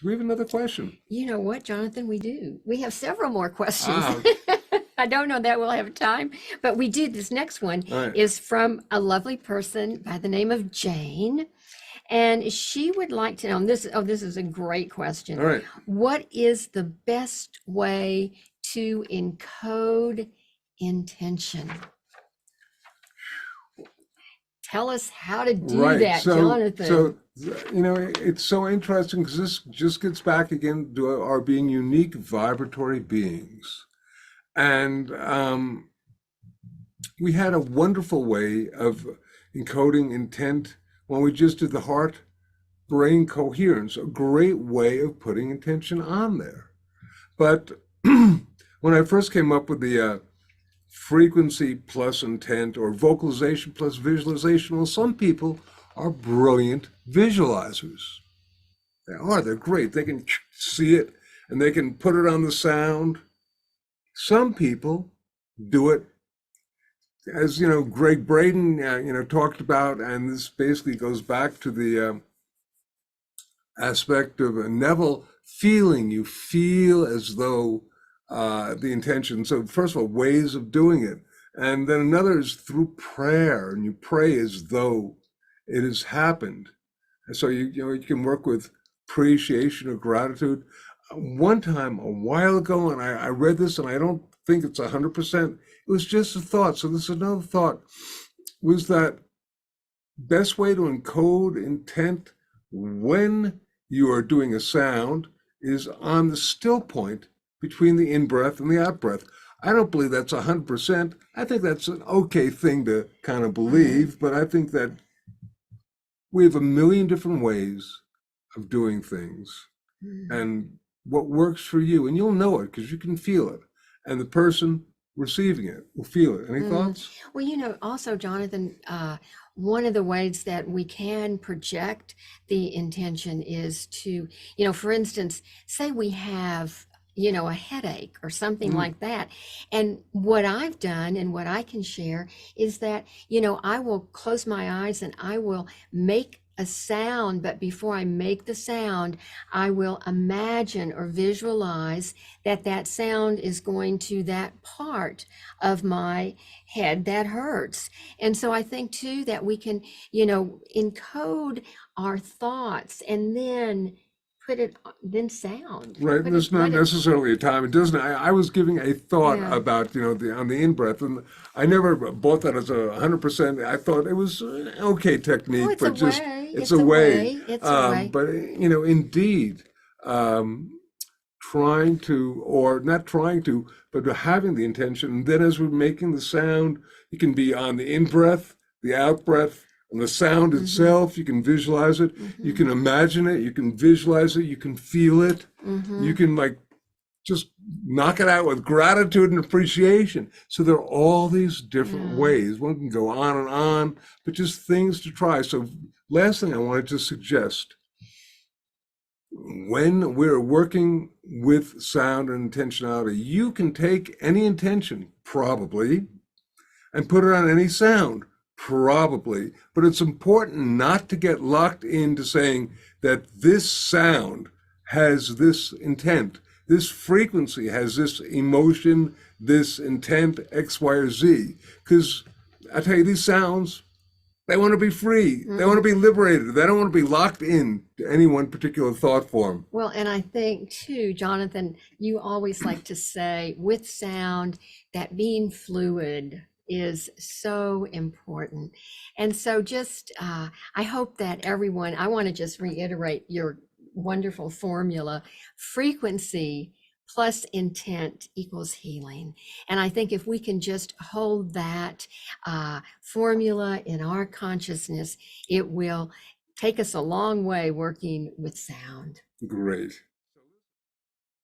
Do we have another question? You know what, Jonathan? We do. We have several more questions. Ah, I don't know that we'll have time, but we do. This next one all right. is from a lovely person by the name of Jane. And she would like to know, and this is a great question. All right. What is the best way to encode intention? Tell us how to do Right. that, So Jonathan. it's so interesting because this just gets back again to our being unique vibratory beings. And we had a wonderful way of encoding intent when we just did the heart brain coherence, a great way of putting intention on there. But when I first came up with the frequency plus intent or vocalization plus visualization, well, some people are brilliant visualizers. They are, they're great. They can see it and they can put it on the sound. Some people do it as Greg Braden talked about, and this basically goes back to the aspect of a Neville feeling. You feel as though the intention. So first of all, ways of doing it, and then another is through prayer, and you pray as though it has happened. And so you can work with appreciation or gratitude. One time a while ago, and I read this, and I don't think it's 100%. It was just a thought. So this is another thought. Was that best way to encode intent when you are doing a sound is on the still point between the in-breath and the out-breath. I don't believe that's 100%. I think that's an okay thing to kind of believe, but I think that we have a million different ways of doing things. And what works for you, and you'll know it because you can feel it. And the person receiving it will feel it. Any thoughts? Well, also, Jonathan, one of the ways that we can project the intention is to, for instance, say we have, a headache or something Mm, like that. And what I've done and what I can share is that, I will close my eyes and I will make a sound, but before I make the sound, I will imagine or visualize that that sound is going to that part of my head that hurts. And so I think too that we can, encode our thoughts and then put it, then sound, right, and put it, it's not let it, necessarily a time. It doesn't. I was giving a thought yeah. about the on the in breath, and I never bought that as 100%. I thought it was an okay Oh, technique, it's a but just way, it's it's a a way. way, it's a way. But indeed, um, trying to, or not trying to, but having the intention. And then as we're making the sound, you can be on the in breath, the out breath, and the sound Mm-hmm, itself. You can visualize it, you mm-hmm, can imagine it, you can visualize it, you can feel it, you mm-hmm. can like just knock it out with gratitude and appreciation. So there are all these different Yeah. ways. One can go on, but just things to try. So last thing I wanted to suggest, when we're working with sound and intentionality, you can take any intention, probably, and put it on any sound, probably. But it's important not to get locked into saying that this sound has this intent, this frequency has this emotion, this intent, X, Y, or Z. Because I tell you, these sounds, they want to be free. They want to Mm. be liberated. They don't want to be locked in to any one particular thought form. Well, and I think too, Jonathan, you always like to say with sound that being fluid is so important. And so just, I hope that everyone, I want to just reiterate your wonderful formula: frequency plus intent equals healing. And I think if we can just hold that formula in our consciousness, it will take us a long way working with sound. Great.